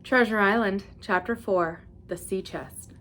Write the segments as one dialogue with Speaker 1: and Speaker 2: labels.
Speaker 1: Treasure Island, Chapter 4, The Sea Chest.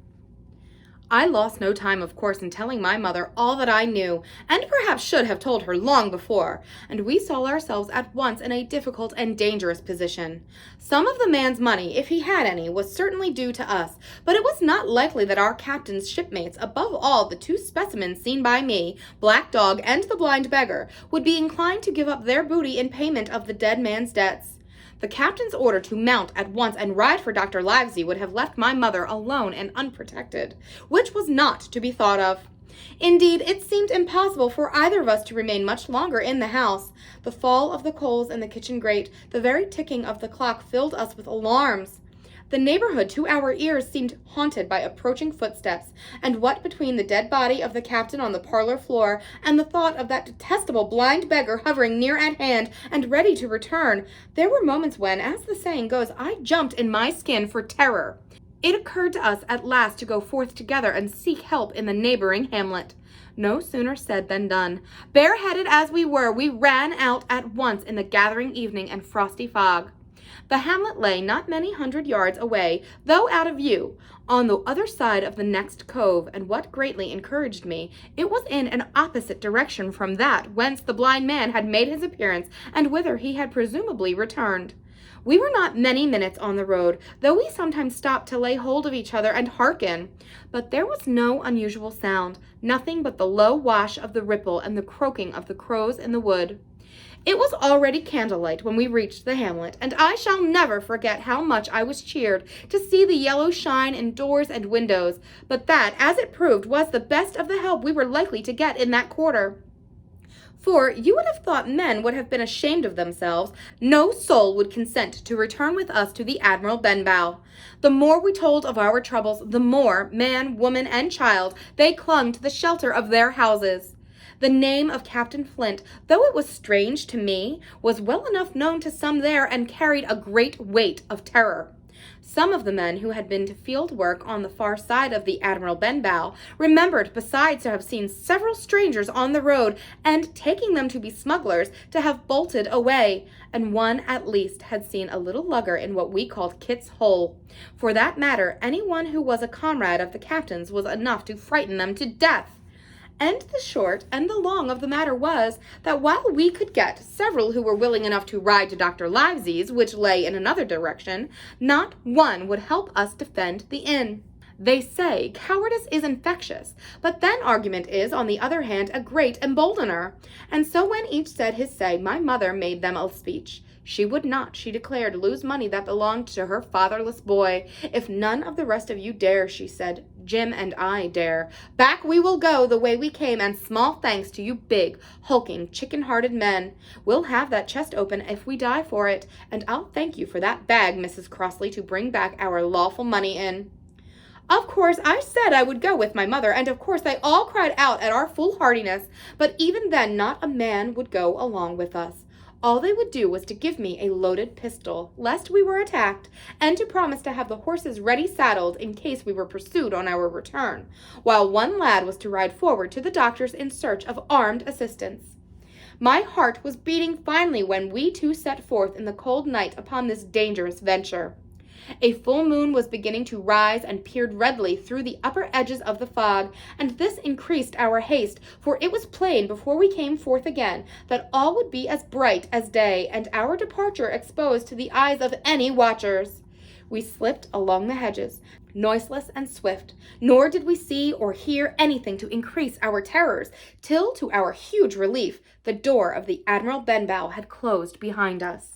Speaker 1: I lost no time, of course, in telling my mother all that I knew, and perhaps should have told her long before, and we saw ourselves at once in a difficult and dangerous position. Some of the man's money, if he had any, was certainly due to us, but it was not likely that our captain's shipmates, above all the two specimens seen by me, Black Dog and the blind beggar, would be inclined to give up their booty in payment of the dead man's debts. The captain's order to mount at once and ride for Dr. Livesey would have left my mother alone and unprotected, which was not to be thought of. Indeed, it seemed impossible for either of us to remain much longer in the house. The fall of the coals in the kitchen grate, the very ticking of the clock filled us with alarms. The neighborhood to our ears seemed haunted by approaching footsteps, and what between the dead body of the captain on the parlor floor and the thought of that detestable blind beggar hovering near at hand and ready to return, there were moments when, as the saying goes, I jumped in my skin for terror. It occurred to us at last to go forth together and seek help in the neighboring hamlet. No sooner said than done. Bareheaded as we were, we ran out at once in the gathering evening and frosty fog. The hamlet lay not many 100 yards away, though out of view, on the other side of the next cove, and what greatly encouraged me, it was in an opposite direction from that whence the blind man had made his appearance, and whither he had presumably returned. We were not many minutes on the road, though we sometimes stopped to lay hold of each other and hearken. But there was no unusual sound, nothing but the low wash of the ripple and the croaking of the crows in the wood. It was already candlelight when we reached the hamlet, and I shall never forget how much I was cheered to see the yellow shine in doors and windows, but that, as it proved, was the best of the help we were likely to get in that quarter. For you would have thought men would have been ashamed of themselves. No soul would consent to return with us to the Admiral Benbow. The more we told of our troubles, the more, man, woman, and child, they clung to the shelter of their houses. The name of Captain Flint, though it was strange to me, was well enough known to some there and carried a great weight of terror. Some of the men who had been to field work on the far side of the Admiral Benbow remembered besides to have seen several strangers on the road and, taking them to be smugglers, to have bolted away, and one at least had seen a little lugger in what we called Kit's Hole. For that matter, anyone who was a comrade of the captain's was enough to frighten them to death. And the short and the long of the matter was that while we could get several who were willing enough to ride to Dr. Livesey's, which lay in another direction, not one would help us defend the inn. They say cowardice is infectious, but then argument is, on the other hand, a great emboldener. And so when each said his say, my mother made them a speech. She would not, she declared, lose money that belonged to her fatherless boy. If none of the rest of you dare, she said, Jim and I dare. Back we will go the way we came, and small thanks to you big, hulking, chicken-hearted men. We'll have that chest open if we die for it, and I'll thank you for that bag, Mrs. Crossley, to bring back our lawful money in. Of course, I said I would go with my mother, and of course they all cried out at our foolhardiness, but even then not a man would go along with us. All they would do was to give me a loaded pistol, lest we were attacked, and to promise to have the horses ready saddled in case we were pursued on our return, while one lad was to ride forward to the doctor's in search of armed assistance. My heart was beating finely when we two set forth in the cold night upon this dangerous venture. A full moon was beginning to rise and peered redly through the upper edges of the fog, and this increased our haste, for it was plain before we came forth again that all would be as bright as day, and our departure exposed to the eyes of any watchers. We slipped along the hedges, noiseless and swift, nor did we see or hear anything to increase our terrors, till, to our huge relief, the door of the Admiral Benbow had closed behind us.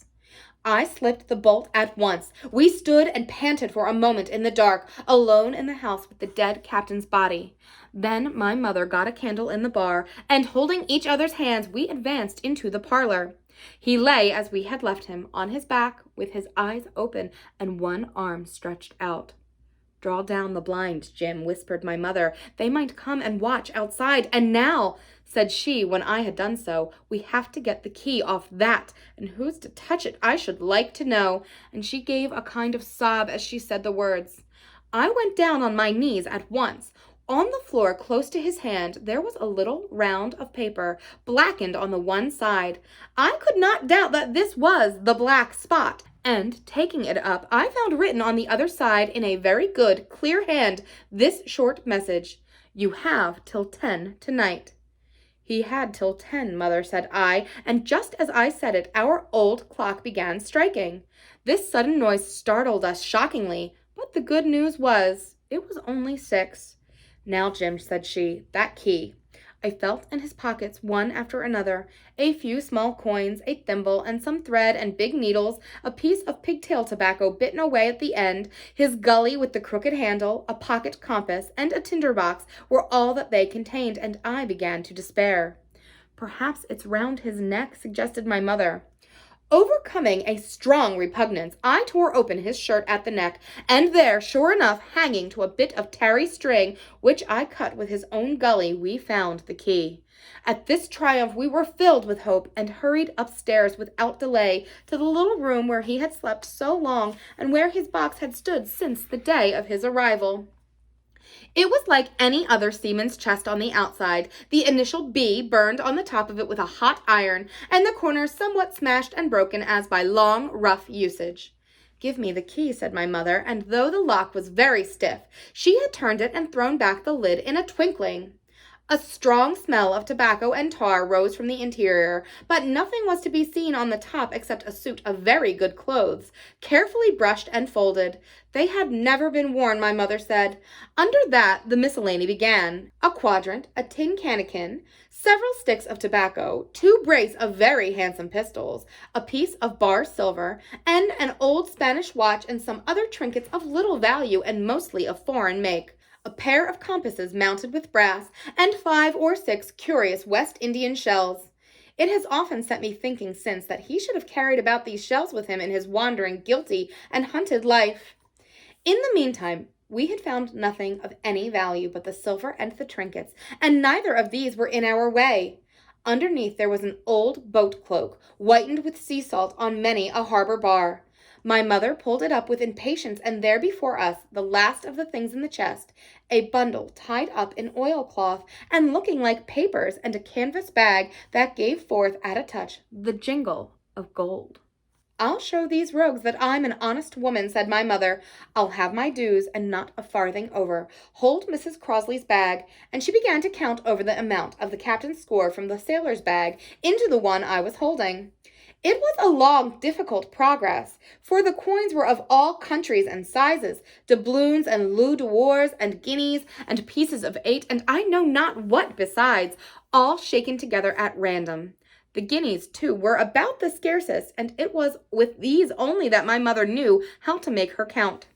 Speaker 1: I slipped the bolt at once. We stood and panted for a moment in the dark, alone in the house with the dead captain's body. Then my mother got a candle in the bar, and holding each other's hands, we advanced into the parlor. He lay as we had left him, on his back, with his eyes open and one arm stretched out. Draw down the blind, Jim, whispered my mother. They might come and watch outside. And now, said she, when I had done so, we have to get the key off that, and who's to touch it, I should like to know. And she gave a kind of sob as she said the words. I went down on my knees at once. On the floor, close to his hand, there was a little round of paper, blackened on the one side. I could not doubt that this was the black spot, and, taking it up, I found written on the other side in a very good, clear hand this short message: "You have till 10 tonight." "He had till 10, mother," said I, and just as I said it, our old clock began striking. This sudden noise startled us shockingly, but the good news was, it was only 6. "Now, Jim," said she, "that key." I felt in his pockets one after another, a few small coins, a thimble, and some thread and big needles, a piece of pigtail tobacco bitten away at the end, his gully with the crooked handle, a pocket compass, and a tinder-box were all that they contained, and I began to despair. "Perhaps it's round his neck," suggested my mother. Overcoming a strong repugnance, I tore open his shirt at the neck, and there, sure enough, hanging to a bit of tarry string, which I cut with his own gully, we found the key. At this triumph we were filled with hope, and hurried upstairs without delay to the little room where he had slept so long, and where his box had stood since the day of his arrival. It was like any other seaman's chest on the outside, the initial B burned on the top of it with a hot iron, and the corners somewhat smashed and broken as by long, rough usage. "Give me the key," said my mother, and though the lock was very stiff, she had turned it and thrown back the lid in a twinkling. A strong smell of tobacco and tar rose from the interior, but nothing was to be seen on the top except a suit of very good clothes, carefully brushed and folded. They had never been worn, my mother said. Under that the miscellany began: a quadrant, a tin cannikin, several sticks of tobacco, 2 brace of very handsome pistols, a piece of bar silver, and an old Spanish watch, and some other trinkets of little value and mostly of foreign make. A pair of compasses mounted with brass, and 5 or 6 curious West Indian shells. It has often set me thinking since that he should have carried about these shells with him in his wandering, guilty, and hunted life. In the meantime, we had found nothing of any value but the silver and the trinkets, and neither of these were in our way. Underneath there was an old boat cloak, whitened with sea salt on many a harbor bar. My mother pulled it up with impatience, and there before us, the last of the things in the chest, a bundle tied up in oilcloth and looking like papers, and a canvas bag that gave forth at a touch the jingle of gold. "I'll show these rogues that I'm an honest woman," said my mother. "I'll have my dues, and not a farthing over. Hold Mrs. Crosley's bag," and she began to count over the amount of the captain's score from the sailor's bag into the one I was holding. It was a long, difficult progress, for the coins were of all countries and sizes, doubloons and louis d'ors and guineas and pieces of 8, and I know not what besides, all shaken together at random. The guineas, too, were about the scarcest, and it was with these only that my mother knew how to make her count.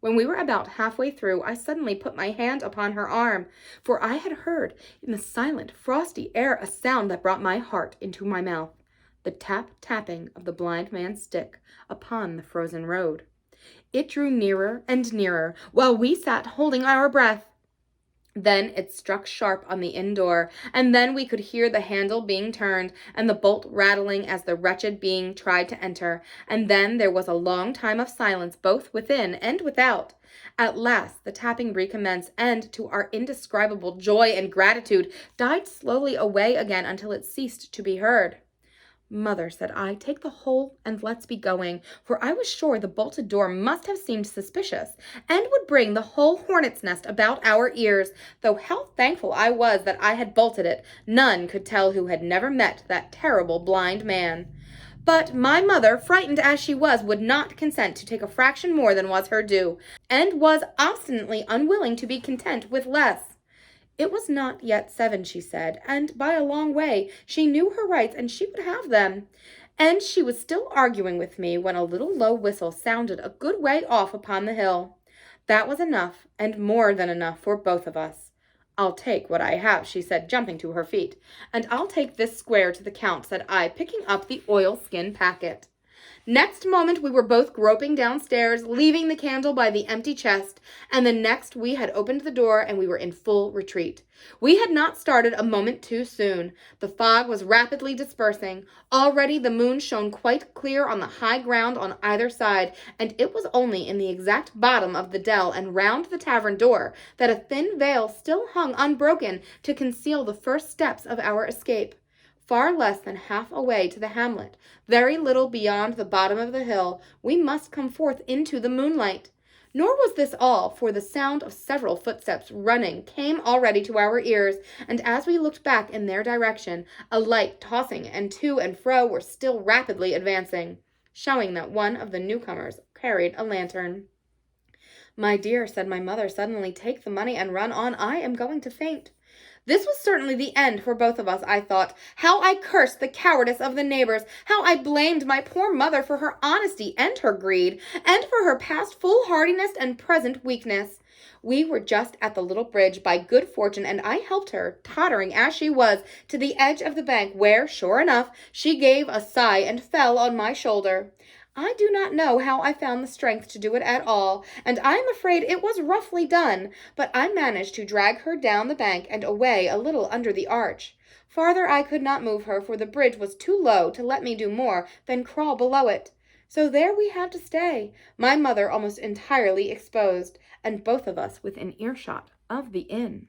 Speaker 1: When we were about halfway through, I suddenly put my hand upon her arm, for I had heard in the silent, frosty air a sound that brought my heart into my mouth. The tap-tapping of the blind man's stick upon the frozen road. It drew nearer and nearer, while we sat holding our breath. Then it struck sharp on the inn door, and then we could hear the handle being turned, and the bolt rattling as the wretched being tried to enter, and then there was a long time of silence both within and without. At last the tapping recommenced, and, to our indescribable joy and gratitude, died slowly away again until it ceased to be heard. "Mother," said I, "take the whole and let's be going," for I was sure the bolted door must have seemed suspicious, and would bring the whole hornet's nest about our ears, though how thankful I was that I had bolted it, none could tell who had never met that terrible blind man. But my mother, frightened as she was, would not consent to take a fraction more than was her due, and was obstinately unwilling to be content with less. It was not yet 7, she said, and by a long way she knew her rights, and she would have them. And she was still arguing with me when a little low whistle sounded a good way off upon the hill. That was enough, and more than enough, for both of us. "I'll take what I have," she said, jumping to her feet. "And I'll take this square to the Count," said I, picking up the oilskin packet. Next moment we were both groping downstairs, leaving the candle by the empty chest, and the next we had opened the door and we were in full retreat. We had not started a moment too soon. The fog was rapidly dispersing. Already the moon shone quite clear on the high ground on either side, and it was only in the exact bottom of the dell and round the tavern door that a thin veil still hung unbroken to conceal the first steps of our escape. far less than half away to the hamlet, very little beyond the bottom of the hill, we must come forth into the moonlight. Nor was this all, for the sound of several footsteps running came already to our ears, and as we looked back in their direction, a light tossing and to and fro were still rapidly advancing, showing that one of the newcomers carried a lantern. "My dear," said my mother suddenly, "take the money and run on. I am going to faint." This was certainly the end for both of us, I thought. How I cursed the cowardice of the neighbors! How I blamed my poor mother for her honesty and her greed, and for her past foolhardiness and present weakness. We were just at the little bridge by good fortune, and I helped her, tottering as she was, to the edge of the bank, where, sure enough, she gave a sigh and fell on my shoulder. I do not know how I found the strength to do it at all, and I am afraid it was roughly done, but I managed to drag her down the bank and away a little under the arch. Farther I could not move her, for the bridge was too low to let me do more than crawl below it. So there we had to stay, my mother almost entirely exposed, and both of us within earshot of the inn.